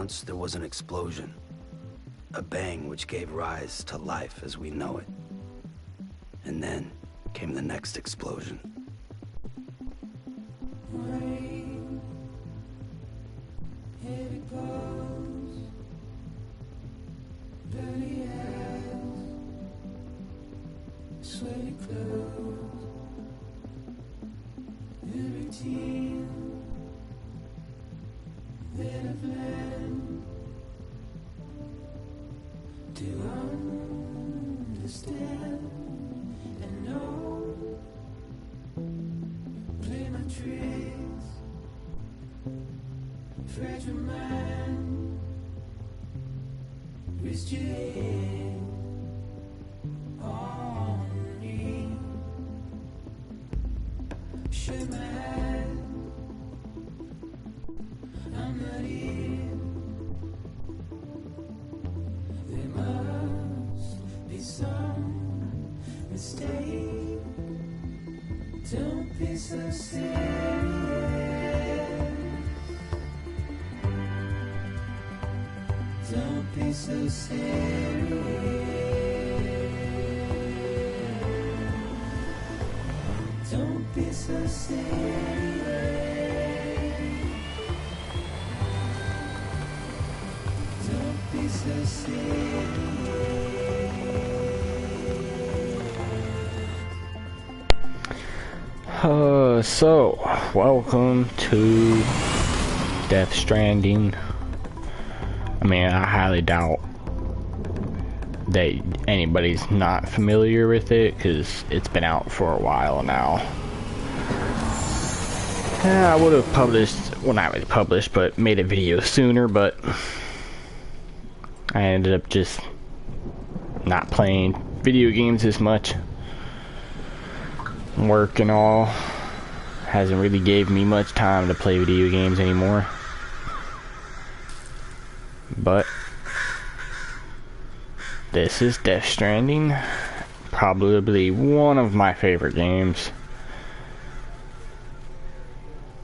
Once there was an explosion. A bang which gave rise to life as we know it. And then came the next explosion. Rain, here it goes. Dirty hands, sweaty clothes. Every team that I've learned to understand and know. Play my tricks, fragile mind, wrist your head on me. Shake my hand, I'm not here. There must be some mistake. Don't be so serious. Don't be so serious. Don't be so serious. Don't be so serious. So, welcome to Death Stranding. I mean, I highly doubt that anybody's not familiar with it, because it's been out for a while now. I would have published, well, not really published, but made a video sooner, but I ended up just not playing video games as much. Work and all hasn't really gave me much time to play video games anymore. But this is Death Stranding, probably one of my favorite games.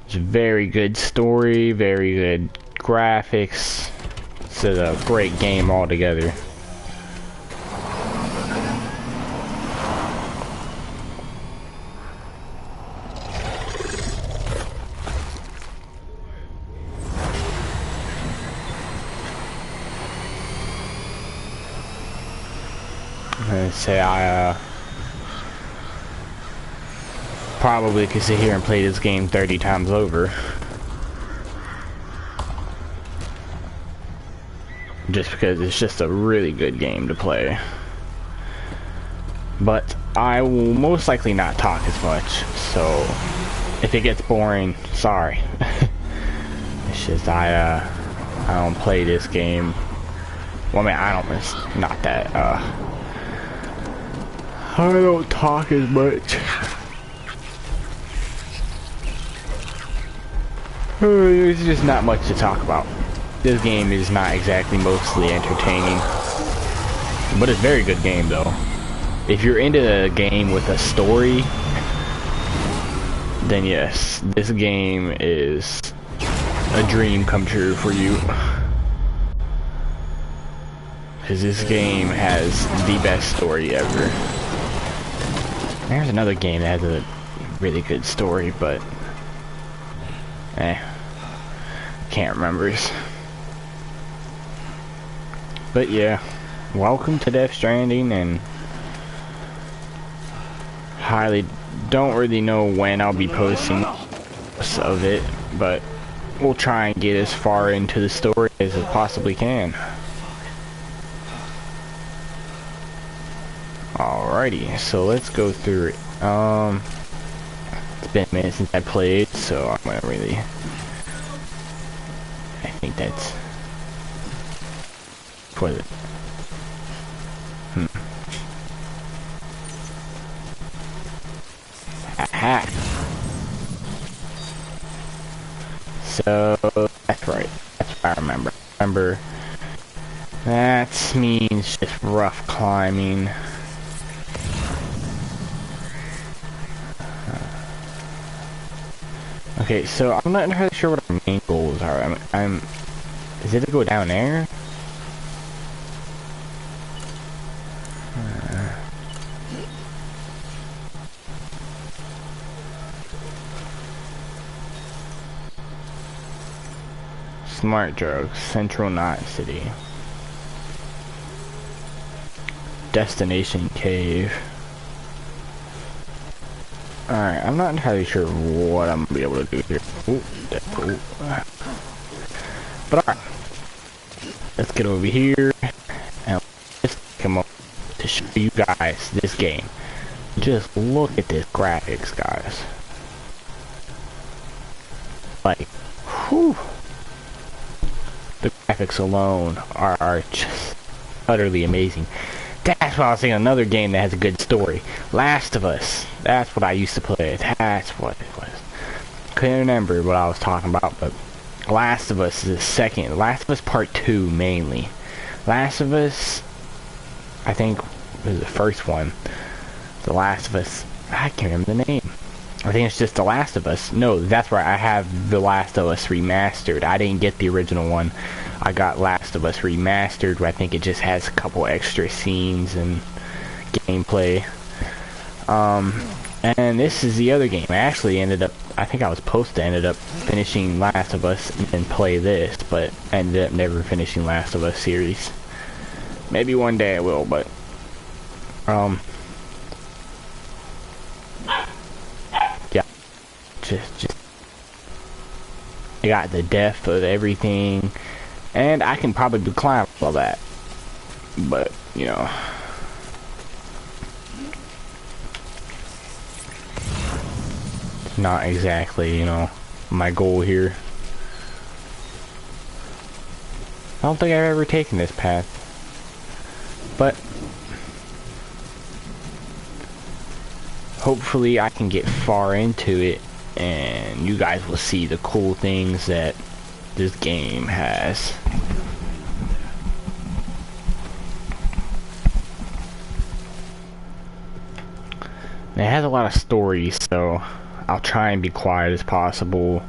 It's a very good story, very good graphics. It's a great game altogether. Say I probably could sit here and play this game 30 times over, just because it's just a really good game to play. But I will most likely not talk as much, so if it gets boring, sorry. It's just I don't play this game. Well, I mean, I don't, it's not that I don't talk as much. There's just not much to talk about. This game is not exactly mostly entertaining, but it's a very good game though. If you're into a game with a story, then yes, this game is a dream come true for you. Because this game has the best story ever. There's another game that has a really good story, but can't remember. But yeah, welcome to Death Stranding, and highly don't really know when I'll be posting of it, but we'll try and get as far into the story as it possibly can. Alrighty, so let's go through it. It's been a minute since I played, so I'm gonna really, I think that's, what is it? Aha! So, that's right, that's what I remember. That means just rough climbing. Okay, so I'm not entirely sure what our main goals are. Does it go down there? Smart drugs, Central Knot City. Destination cave. Alright, I'm not entirely sure what I'm gonna be able to do here. Ooh, that's cool. But alright. Let's get over here and let's come up to show you guys this game. Just look at this graphics, guys. Like, whew. The graphics alone are just utterly amazing. That's what I was saying, another game that has a good story. Last of Us. That's what I used to play. That's what it was. Couldn't remember what I was talking about, but Last of Us is the second. Last of Us Part 2, mainly. Last of Us, I think, was the first one. The Last of Us, I can't remember the name. I think it's just The Last of Us. No, that's right, I have The Last of Us Remastered. I didn't get the original one. I got Last of Us Remastered, where I think it just has a couple extra scenes and gameplay. And this is the other game. I actually ended up, I think I was supposed to end up finishing Last of Us and play this, but ended up never finishing Last of Us series. Maybe one day I will, but yeah, just I got the depth of everything, and I can probably climb all that, but you know, not exactly, you know, my goal here. I don't think I've ever taken this path, but hopefully I can get far into it and you guys will see the cool things that this game has. And it has a lot of stories, so I'll try and be quiet as possible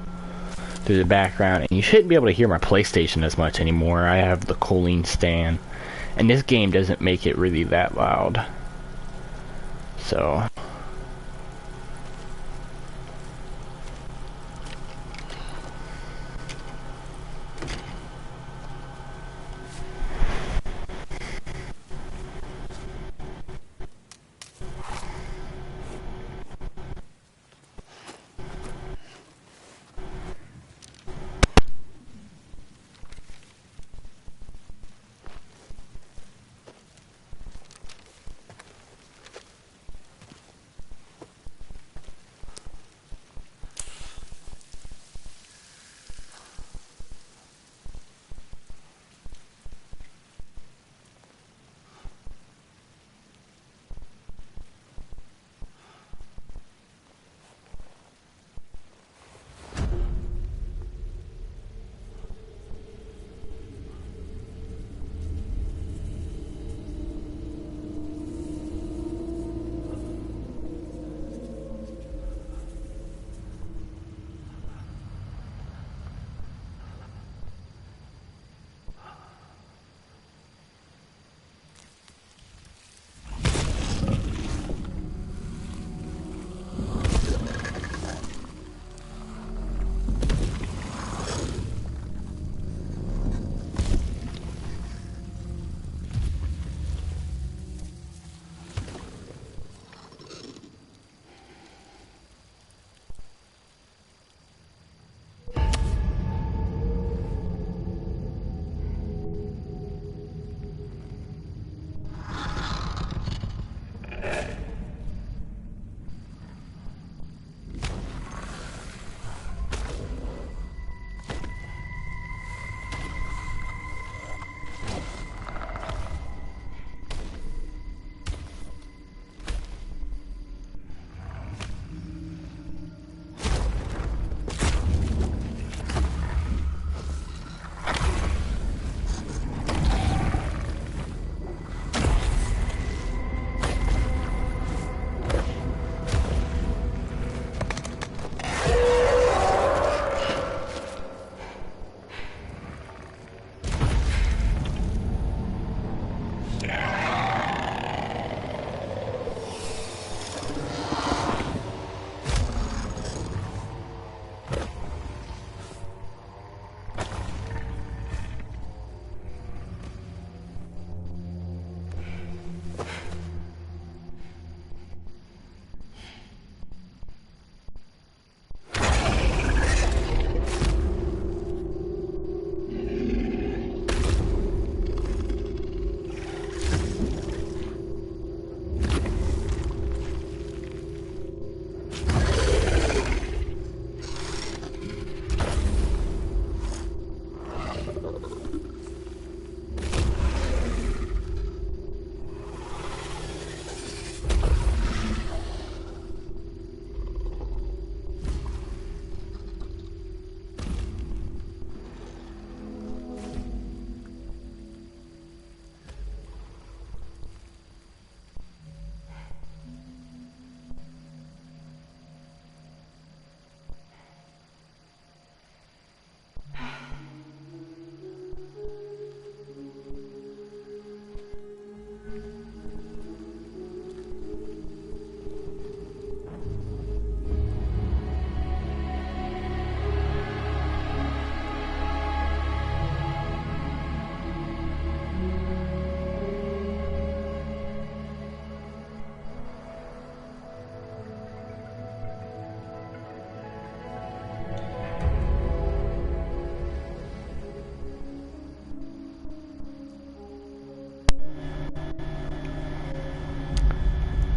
through the background, and you shouldn't be able to hear my PlayStation as much anymore. I have the cooling stand, and this game doesn't make it really that loud, so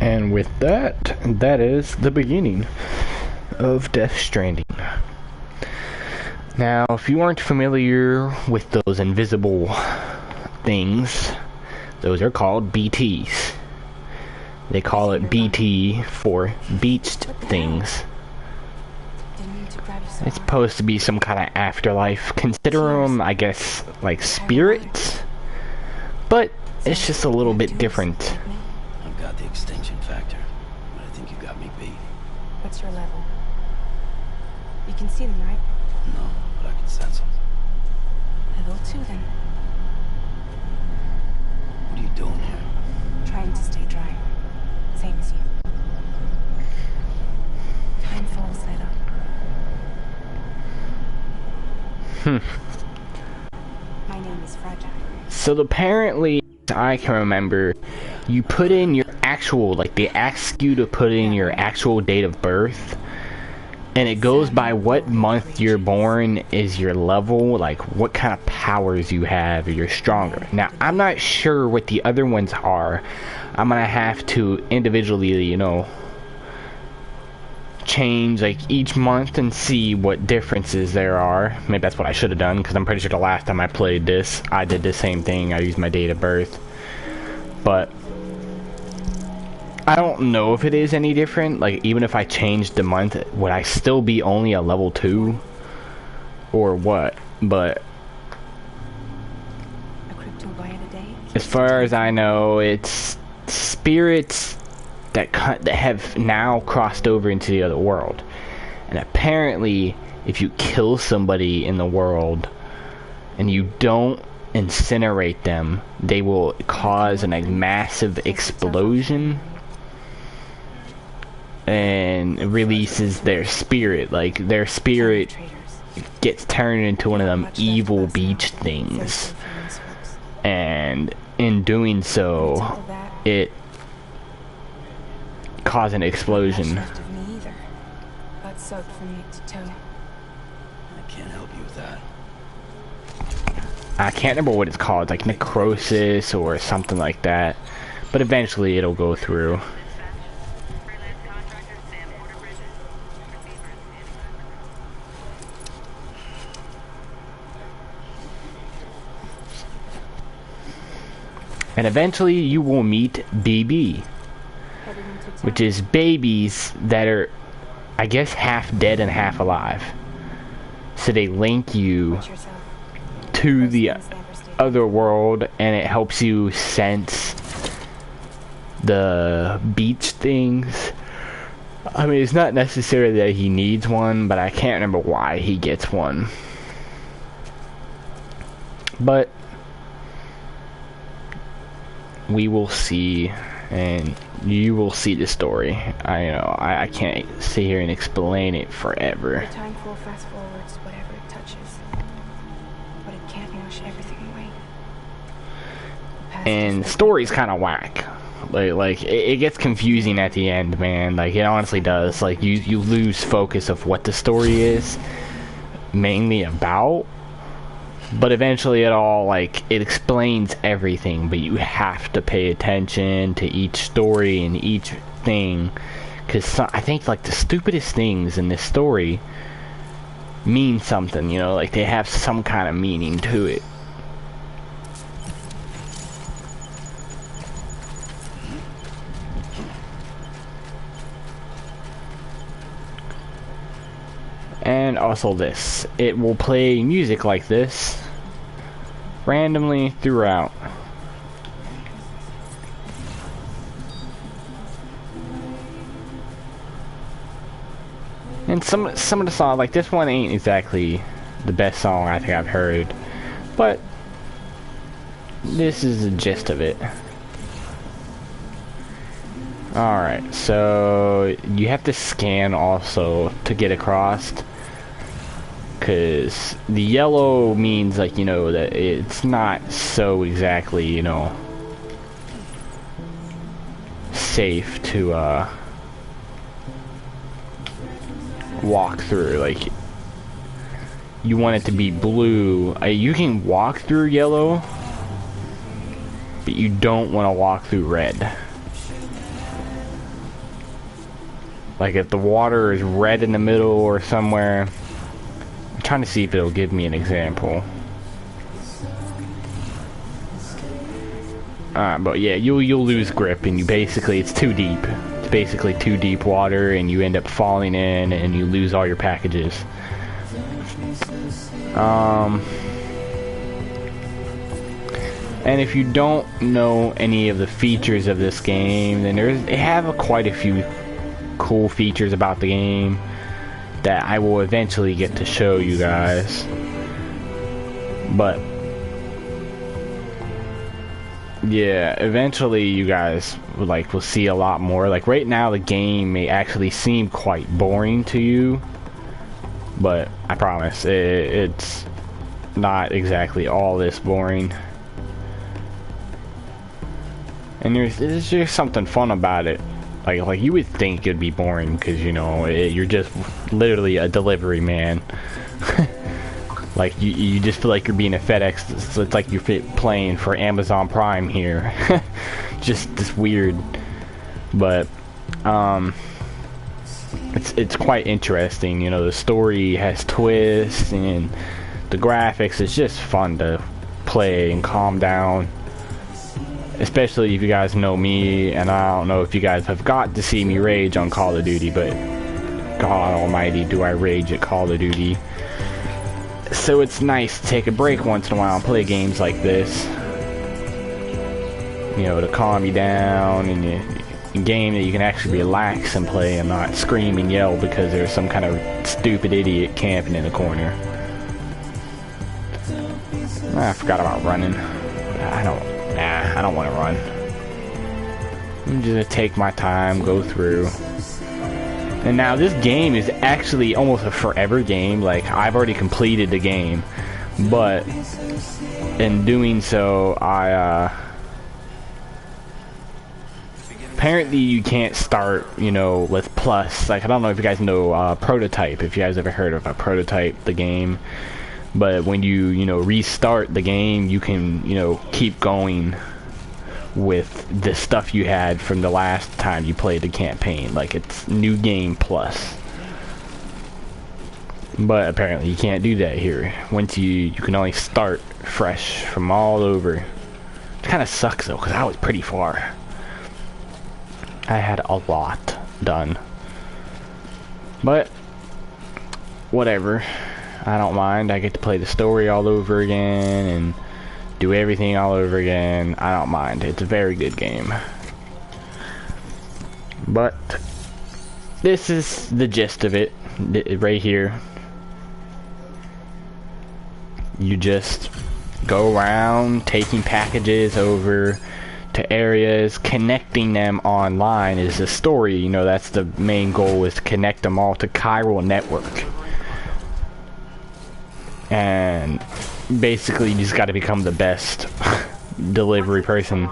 And with that, that is the beginning of Death Stranding. Now, if you aren't familiar with those invisible things, those are called BTs. They call it BT for beached things. It's supposed to be some kind of afterlife. Consider them, I guess, like spirits, but it's just a little bit different. I've got the extinction factor, but I think you got me beat. What's your level? You can see them, right? No, but I can sense them. Level 2 then. What are you doing here? Trying to stay dry. Same as you. Time falls that up. My name is Fragile. So apparently, I can remember, you put in your actual, like they ask you to put in your actual date of birth, and it goes by what month you're born is your level, like what kind of powers you have, or you're stronger. Now, I'm not sure what the other ones are. I'm gonna have to individually, you know, change like each month and see what differences there are. Maybe that's what I should have done, because I'm pretty sure the last time I played this, I did the same thing. I used my date of birth. But I don't know if it is any different. Like, even if I changed the month, would I still be only a level 2? Or what? But as far as I know, it's spirits that have now crossed over into the other world. And apparently, if you kill somebody in the world and you don't incinerate them, they will cause a massive explosion and releases their spirit. Like, their spirit gets turned into one of them evil beach things, and in doing so, it cause an explosion. I can't help you with that. I can't remember what it's called, like necrosis or something like that, but eventually it'll go through. And eventually you will meet BB, which is babies that are, I guess, half dead and half alive. So they link you to the other world, and it helps you sense the beach things. I mean, it's not necessarily that he needs one, but I can't remember why he gets one. But we will see, and you will see the story. I can't sit here and explain it forever. The time flow fast forwards whatever it touches, but it can't wash everything away. And the story's kind of whack. Like it gets confusing at the end, man. Like, it honestly does. Like, you lose focus of what the story is mainly about. But eventually it all, like, it explains everything, but you have to pay attention to each story and each thing, because I think, like, the stupidest things in this story mean something, you know, like, they have some kind of meaning to it. And also this, it will play music like this randomly throughout. And some of the songs, like this one ain't exactly the best song I think I've heard, but this is the gist of it. Alright, so you have to scan also to get across, because the yellow means, like, you know, that it's not so exactly, you know, safe to walk through. Like, you want it to be blue. You can walk through yellow, but you don't want to walk through red. Like if the water is red in the middle or somewhere. I'm trying to see if it'll give me an example. But yeah, you'll lose grip, and it's too deep. It's basically too deep water, and you end up falling in, and you lose all your packages. And if you don't know any of the features of this game, then they have quite a few cool features about the game that I will eventually get to show you guys. But yeah, eventually you guys will see a lot more. Like right now the game may actually seem quite boring to you, but I promise it's not exactly all this boring. And there's just something fun about it. Like you would think it'd be boring because, you know, you're just literally a delivery man. Like you just feel like you're being a FedEx. So it's like you're playing for Amazon Prime here. Just this weird, but it's quite interesting. You know, the story has twists and the graphics. It's just fun to play and calm down. Especially if you guys know me, and I don't know if you guys have got to see me rage on Call of Duty, but God almighty, do I rage at Call of Duty. So it's nice to take a break once in a while and play games like this. You know, to calm you down, and a game that you can actually relax and play and not scream and yell because there's some kind of stupid idiot camping in the corner. I forgot about running. I don't want to run. I'm just gonna take my time, go through. And now this game is actually almost a forever game. Like, I've already completed the game, but in doing so, apparently you can't start, you know, with plus. Like, I don't know if you guys know Prototype, if you guys ever heard of a Prototype, the game. But when you know, restart the game, you can, you know, keep going with the stuff you had from the last time you played the campaign. Like, it's new game plus. But apparently you can't do that here. Once you can only start fresh from all over. It kind of sucks though, because I was pretty far. I had a lot done. But whatever. I don't mind. I get to play the story all over again and do everything all over again. I don't mind. It's a very good game. But this is the gist of it right here. You just go around taking packages over to areas, connecting them online is the story. You know, that's the main goal, is to connect them all to chiral network. And basically you just got to become the best delivery person.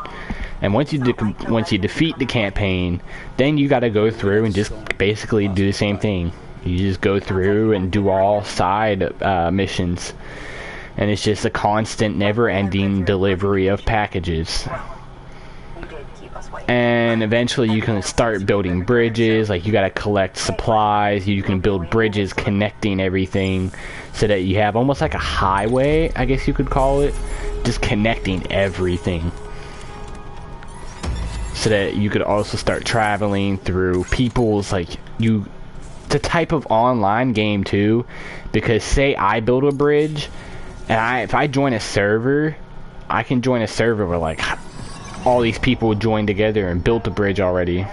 And once you defeat the campaign, then you got to go through and just basically do the same thing. You just go through and do all side missions, and it's just a constant, never-ending delivery of packages. And eventually you can start building bridges. Like, you gotta collect supplies. You can build bridges connecting everything so that you have almost like a highway, I guess you could call it, just connecting everything, so that you could also start traveling through people's, like, it's a type of online game too, because say I build a bridge, and if I join a server, I can join a server where, like, all these people joined together and built the bridge already.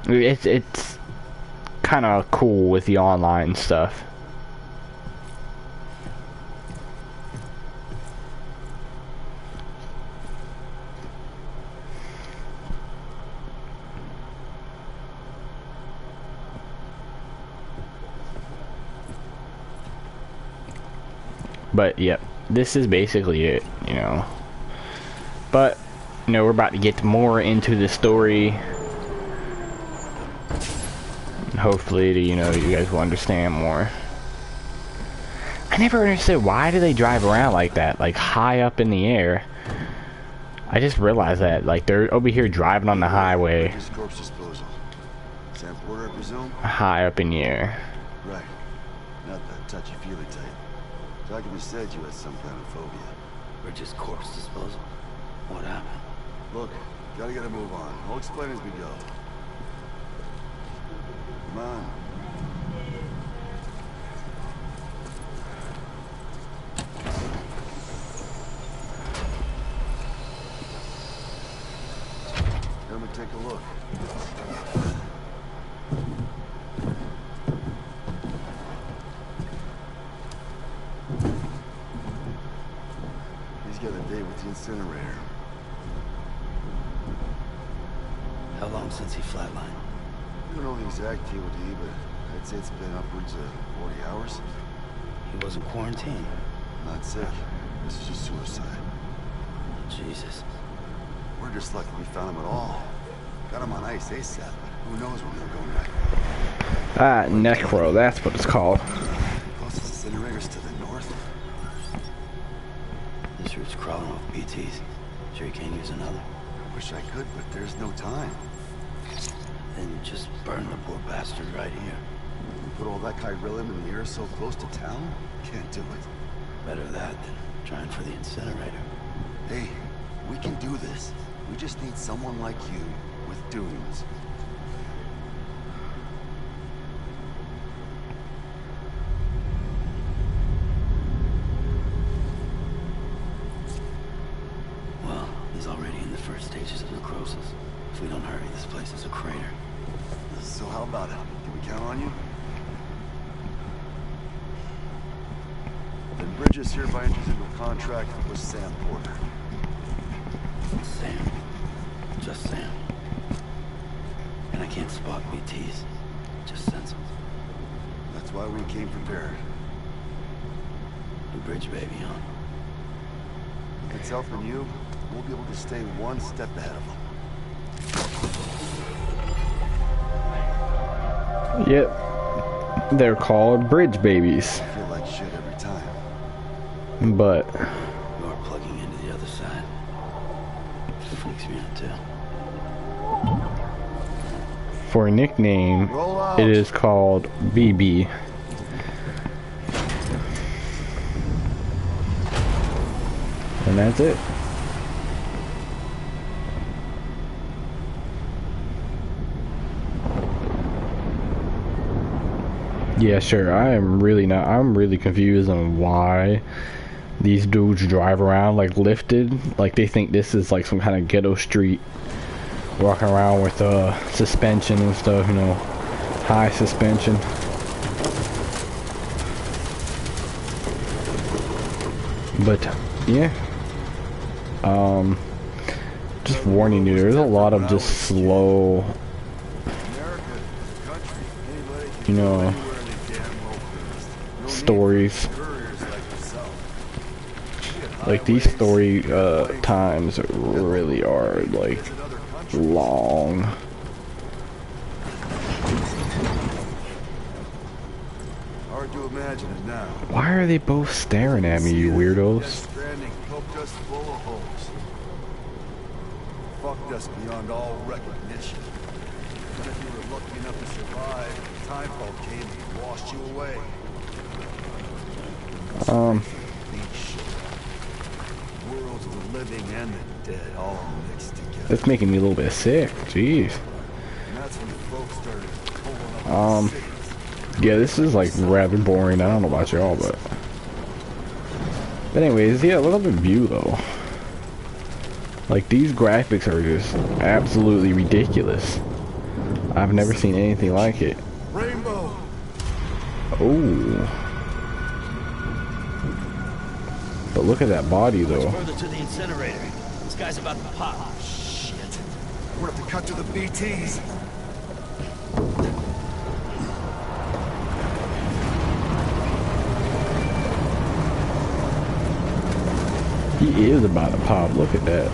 It's kind of cool with the online stuff. But yep, this is basically it, you know. But, you know, we're about to get more into the story. Hopefully, you know, you guys will understand more. I never understood, why do they drive around like that, like high up in the air? I just realized that, like, they're over here driving on the highway, Bridges corpse disposal. Sam Porter, I presume? high up in the air. Right. Not that touchy-feely type. Document said you had some kind of phobia. Bridges corpse disposal. What happened? Look, gotta get a move on. I'll explain as we go. Come on. Let me take a look. He's got a date with the incinerator. How long since he flatlined? I don't know the exact TOD, but I'd say it's been upwards of 40 hours. He wasn't quarantined. Not sick. This is just suicide. Jesus. We're just lucky we found him at all. Got him on ice ASAP, but who knows when they'll go back. Ah, necro, that's what it's called. Closest incinerators to the north. This route's crawling off BTs. Sure you can't use another? Wish I could, but there's no time. Then just burn the poor bastard right here. We put all that chiralium in the air so close to town? Can't do it. Better that than trying for the incinerator. Hey, we can do this. We just need someone like you with dunes. Well, he's already in the first stages of necrosis. If we don't hurry, this place is a crater. So how about it? Can we count on you? Then Bridges hereby enters into a contract with Sam Porter. Sam. Just Sam. And I can't spot BTs. Just sense them. That's why we came prepared. The bridge baby, huh? If it's helping you, we'll be able to stay one step ahead of them. Yep. They're called bridge babies. I feel like shit every time. But You are plugging into the other side. It freaks me out too. for a nickname, Roll out. it is called BB. And that's it. Yeah, sure. I'm really confused on why these dudes drive around like lifted. Like they think this is like some kind of ghetto street. Walking around with suspension and stuff, you know. High suspension. But yeah. Just warning you, there's a lot of just slow, you know, stories. Like these story times really are like long. Hard to imagine it now. Why are they both staring at me, you weirdos? Stranding poked us full of holes. Fucked us beyond all recognition. And if you were lucky enough to survive, timefall came and washed you away. Worlds of the living and the dead all mixed together. That's making me a little bit sick. Jeez. And that's when folks started pulling up cities. Yeah, this is like rather boring. I don't know about y'all, but anyways, yeah, look at the view though. Like these graphics are just absolutely ridiculous. I've never seen anything like it. Rainbow. Oh. But look at that body though. Further to the incinerator. This guy's about to pop. Shit. We're gonna have to cut to the BTs. He is about to pop. Look at that.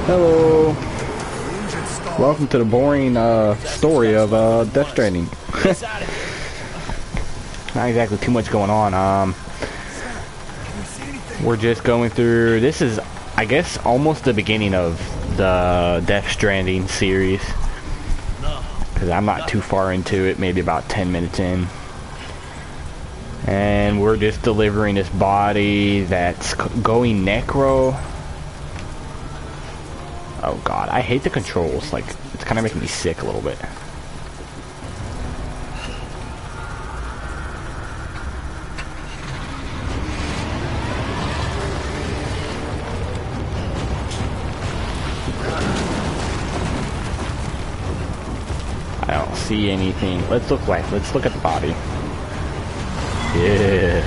Hello. Engine stalled. Welcome to the boring story of Death Stranding. Not exactly too much going on. Can you see anything? We're just going through. This is, I guess, almost the beginning of the Death Stranding series. Because I'm not too far into it, maybe about 10 minutes in. And we're just delivering this body that's going necro. Oh god, I hate the controls. Like, it's kind of making me sick a little bit. I don't see anything. Let's look at the body. Yeah.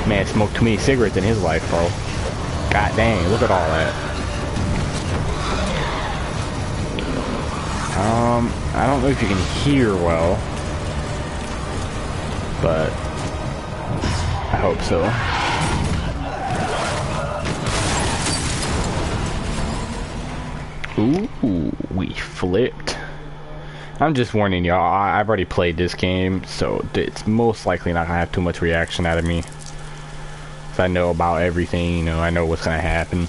Man smoked too many cigarettes in his life, bro. God dang, look at all that. I don't know if you can hear well, but I hope so. Ooh, we flipped. I'm just warning y'all, I've already played this game, so it's most likely not gonna have too much reaction out of me. So I know about everything, you know, I know what's gonna happen.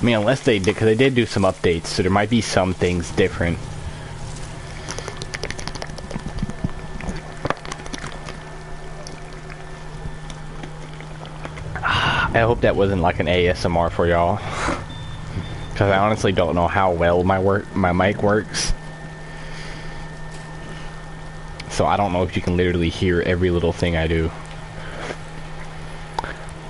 I mean, unless they did, because they did do some updates, so there might be some things different. I hope that wasn't like an ASMR for y'all. Because I honestly don't know how well my mic works. So I don't know if you can literally hear every little thing I do.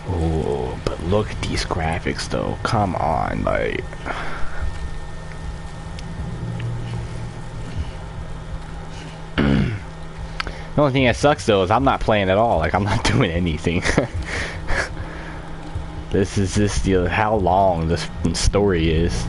Oh, but look at these graphics though. Come on, like. The only thing that sucks though is I'm not playing at all. Like, I'm not doing anything. This is just how long this story is.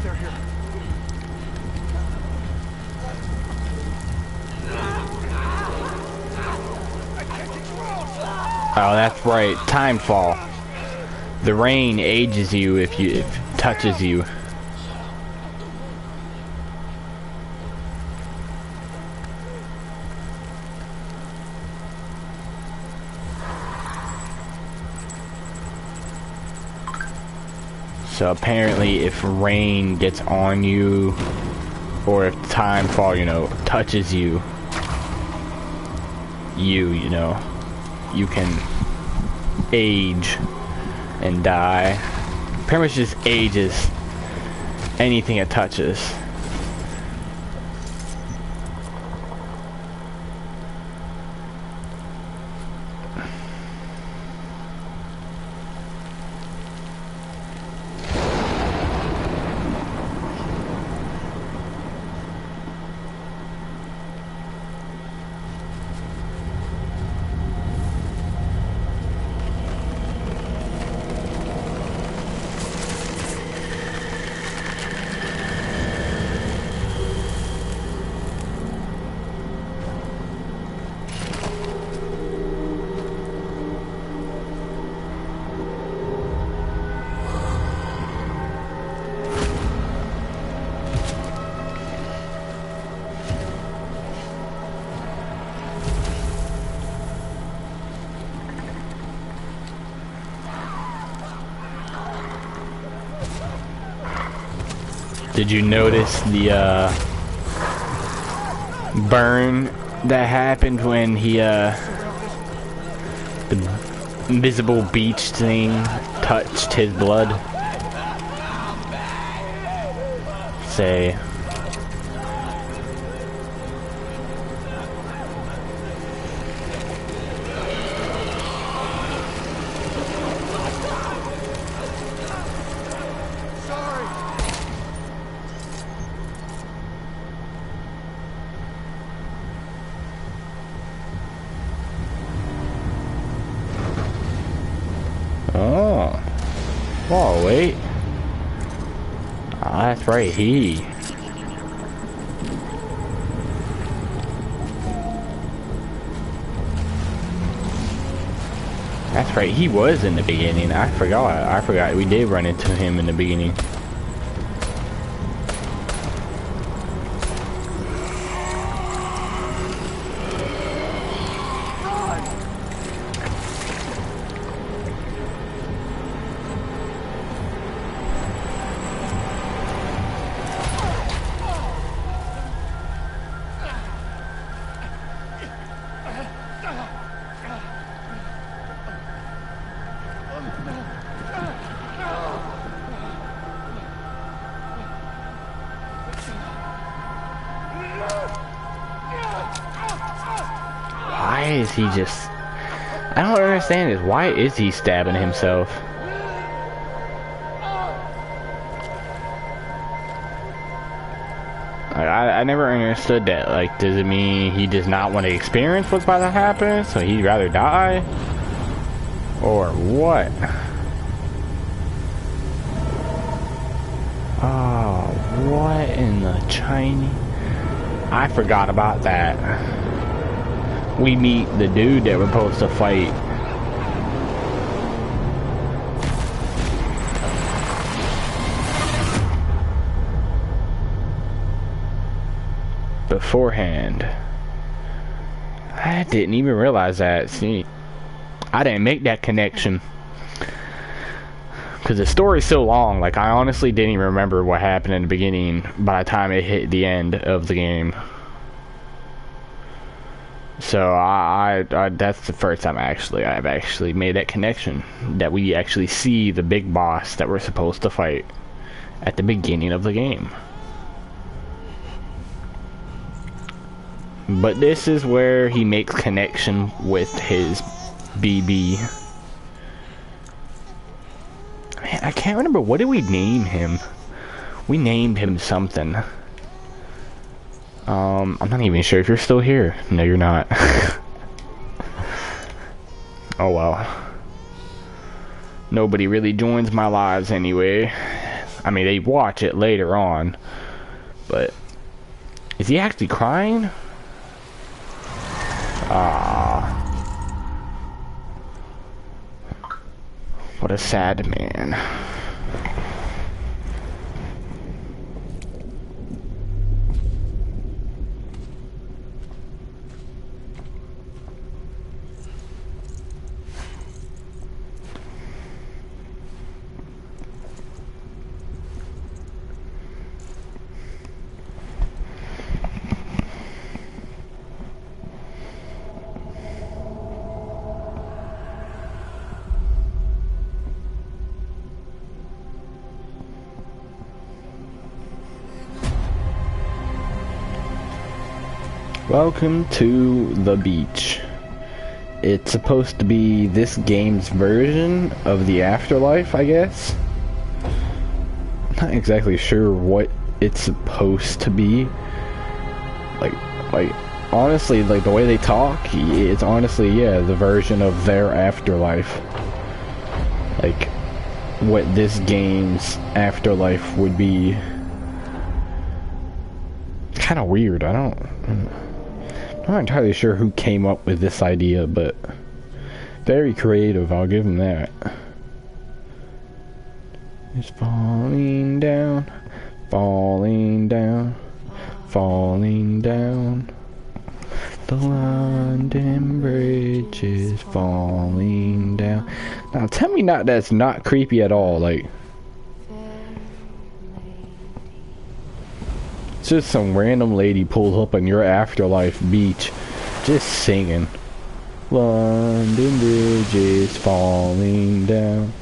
They're here. Oh, that's right. Time fall. The rain ages you if it touches you. So apparently if rain gets on you, or if time fall, you know, touches you, you know, you can age and die. Pretty much just ages anything it touches. Did you notice the burn that happened when he the invisible beach thing touched his blood? Say, Oh, wait. Oh, that's right, he. That's right, he was in the beginning. I forgot we did run into him in the beginning. Why is he just... I don't understand this. Why is he stabbing himself? I never understood that. Like, does it mean he does not want to experience what's about to happen, so he'd rather die? Or what? Oh, what in the Chinese? I forgot about that. We meet the dude that we're supposed to fight. Beforehand. I didn't even realize that. See, I didn't make that connection. Because the story's so long, like, I honestly didn't even remember what happened in the beginning by the time it hit the end of the game. So I that's the first time I've actually made that connection, that we actually see the big boss that we're supposed to fight at the beginning of the game. But this is where he makes connection with his BB. Man, I can't remember, what did we name him? We named him something. I'm not even sure if you're still here. No, you're not. Oh well. Nobody really joins my lives anyway. I mean, they watch it later on. But is he actually crying? Ah. What a sad man. Welcome to the beach. It's supposed to be this game's version of the afterlife, I guess. Not exactly sure what it's supposed to be. Like honestly, like the way they talk, it's honestly, yeah, the version of their afterlife. Like what this game's afterlife would be. Kind of weird. I'm not entirely sure who came up with this idea, but very creative, I'll give him that. It's falling down, falling down, falling down. The London Bridge is falling down. Now tell me that's not creepy at all, like. It's just some random lady pulls up on your afterlife beach, just singing. London Bridge is falling down,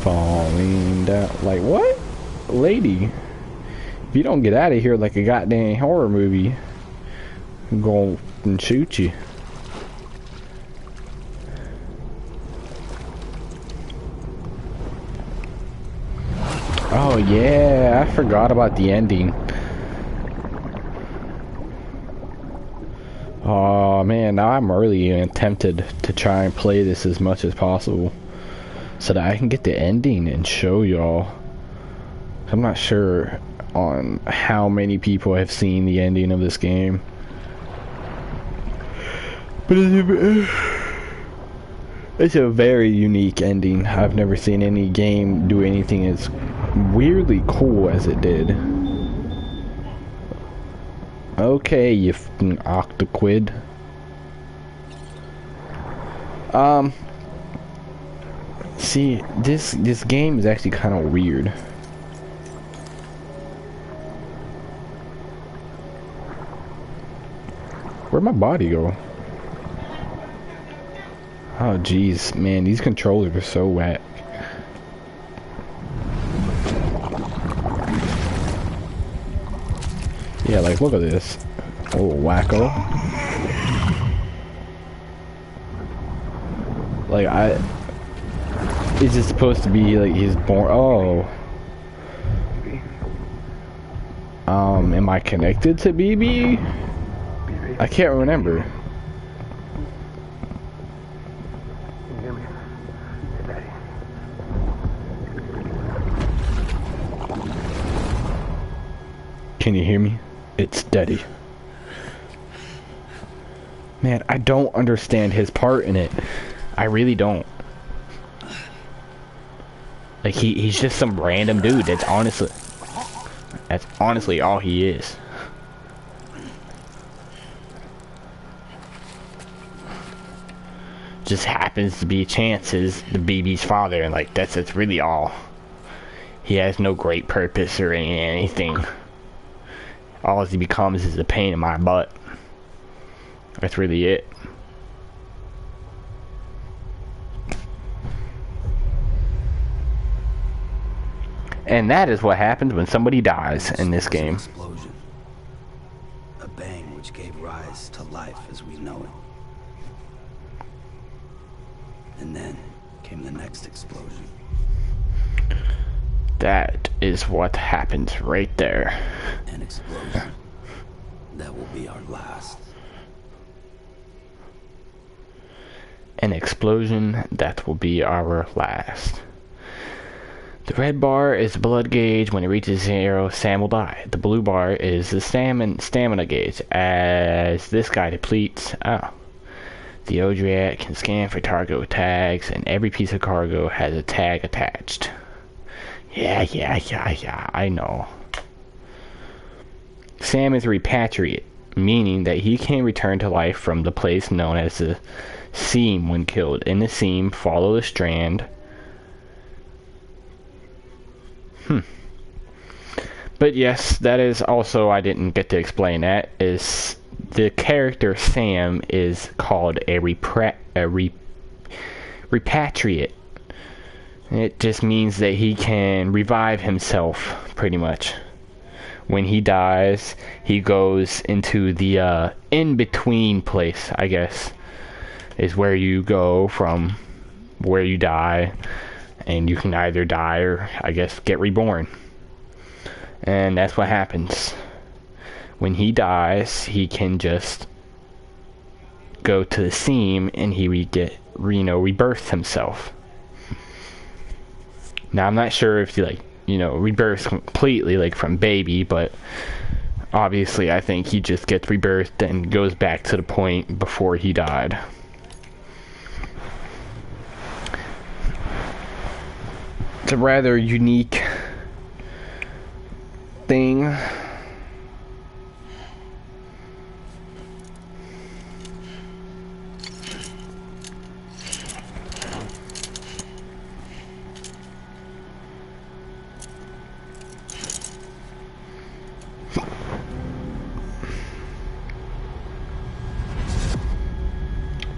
falling down. Like, what? Lady, if you don't get out of here like a goddamn horror movie, I'm gonna shoot you. Oh yeah, I forgot about the ending. Oh man, now I'm really tempted to try and play this as much as possible. so that I can get the ending and show y'all. I'm not sure on how many people have seen the ending of this game, but it's a very unique ending. I've never seen any game do anything as weirdly cool as it did. Okay, you f***ing octoquid. See, this game is actually kind of weird. Where'd my body go? Oh jeez, man, these controllers are so whack. Yeah, like look at this. Oh, wacko. Like is it supposed to be like he's born? Oh. Am I connected to BB? I can't remember. Can you hear me? It's Daddy. Man, I don't understand his part in it. I really don't. Like he's just some random dude. That's honestly all he is. Just happens to be chances the BB's father, and like that's really all. He has no great purpose or anything. All he becomes is a pain in my butt. That's really it. And that is what happens when somebody dies in this game. Explosion. A bang which gave rise to life as we know it. And then came the next explosion. That is what happens right there. An explosion. That will be our last. An explosion that will be our last. The red bar is the blood gauge. When it reaches 0, Sam will die. The blue bar is the stamina gauge. As this guy depletes, the Odriat can scan for cargo tags, and every piece of cargo has a tag attached. Yeah, I know. Sam is a repatriate, meaning that he can return to life from the place known as the seam when killed. In the seam, follow the strand. But yes, that is also, I didn't get to explain that, is the character Sam is called a repatriate. It just means that he can revive himself, pretty much. When he dies, he goes into the in-between place, I guess, is where you go from where you die, and you can either die or, I guess, get reborn. And that's what happens. When he dies, he can just go to the seam and he rebirths himself. Now, I'm not sure if he, rebirths completely, like, from baby, but obviously I think he just gets rebirthed and goes back to the point before he died. It's a rather unique thing.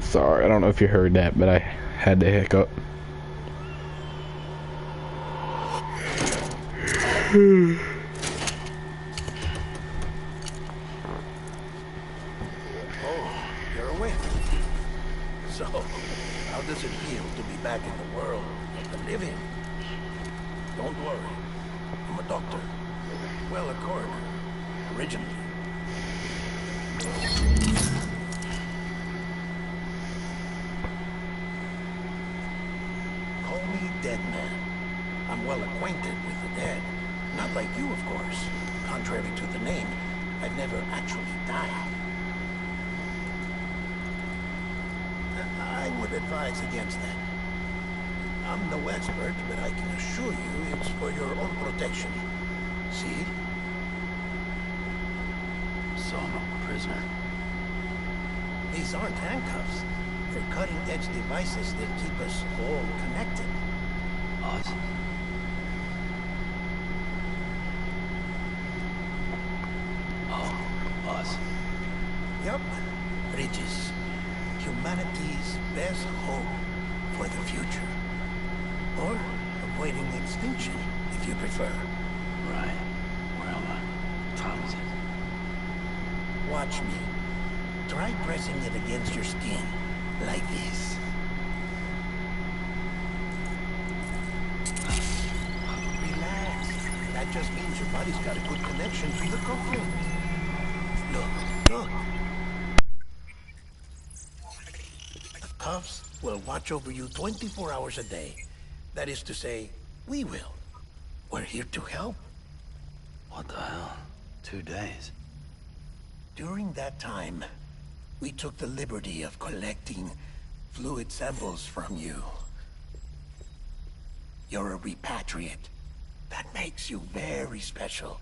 Sorry, I don't know if you heard that, but I had to hiccup. You're awake. So, how does it feel to be back in the world of the living? Don't worry. I'm a doctor. Well, a coroner. Originally. Call me dead man. I'm well acquainted with the dead. Not like you, of course. Contrary to the name, I've never actually died. I would advise against that. I'm no expert, but I can assure you it's for your own protection. See? So I'm a prisoner. These aren't handcuffs. They're cutting-edge devices that keep us all connected. Awesome. Oh, us. Yup. Bridges. Humanity's best hope for the future. Or avoiding extinction, if you prefer. Right. Where am I? Time is it? Watch me. Try pressing it against your skin, like this. Relax. That just means your body's got a good connection to the cufflink. Look. The cuffs will watch over you 24 hours a day. That is to say, we will. We're here to help. What the hell? 2 days. During that time, we took the liberty of collecting fluid samples from you. You're a repatriate. That makes you very special.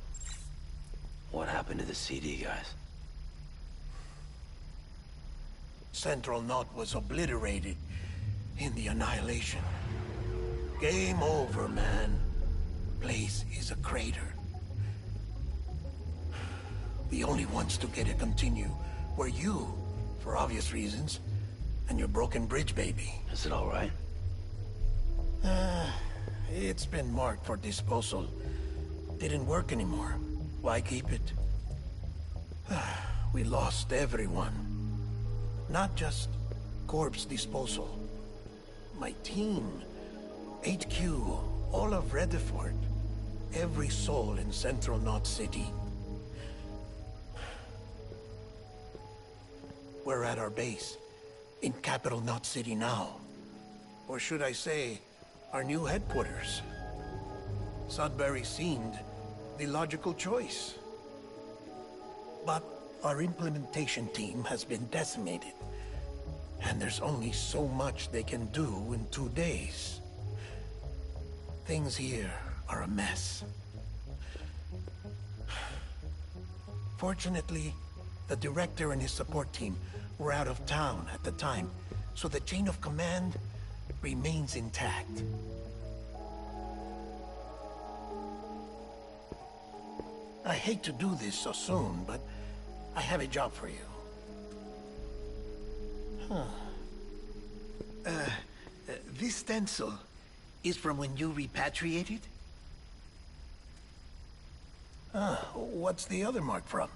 What happened to the CD guys? Central Knot was obliterated in the annihilation. Game over, man. Place is a crater. The only ones to get it continue were you, for obvious reasons, and your broken bridge baby. Is it all right? It's been marked for disposal. Didn't work anymore. Why keep it? We lost everyone. Not just corpse disposal. My team, HQ, all of Redefort, every soul in Central Knot City. We're at our base, in Capital Knot City now. Or should I say, our new headquarters. Sudbury seemed the logical choice. But our implementation team has been decimated. And there's only so much they can do in 2 days. Things here are a mess. Fortunately, the director and his support team were out of town at the time, so the chain of command remains intact. I hate to do this so soon, but I have a job for you. This stencil is from when you repatriated? What's the other mark from?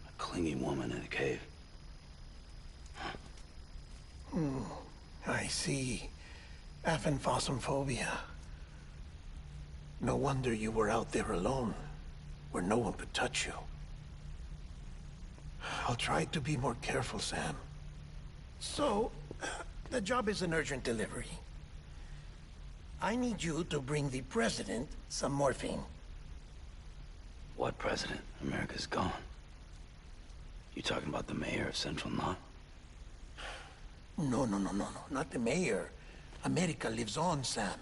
A clinging woman in a cave. I see. Aphenphosmphobia. No wonder you were out there alone, where no one could touch you. I'll try to be more careful, Sam. So, the job is an urgent delivery. I need you to bring the president some morphine. What president? America's gone. You talking about the mayor of Central Knot? No. Not the mayor. America lives on, Sam.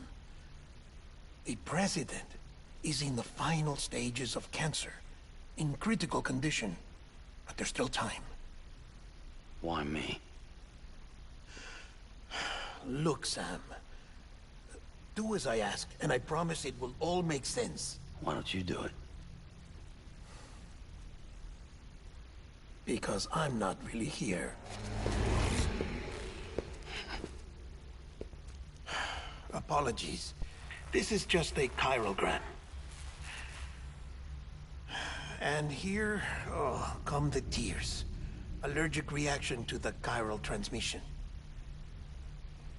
The president is in the final stages of cancer. In critical condition. But there's still time. Why me? Look, Sam. Do as I ask, and I promise it will all make sense. Why don't you do it? Because I'm not really here. Apologies. This is just a chirogram. And here, come the tears. Allergic reaction to the chiral transmission.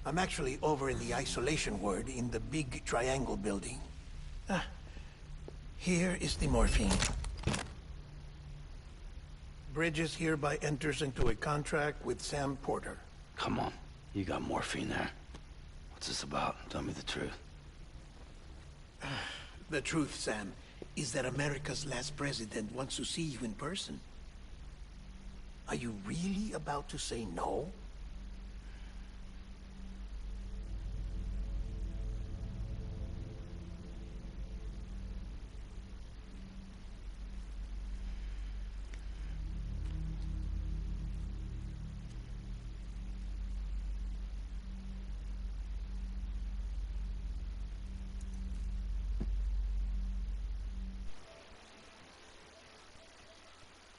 I'm actually over in the isolation ward in the big triangle building. Here is the morphine. Bridges hereby enters into a contract with Sam Porter. Come on. You got morphine there. What's this about? Tell me the truth. The truth, Sam, is that America's last president wants to see you in person. Are you really about to say no?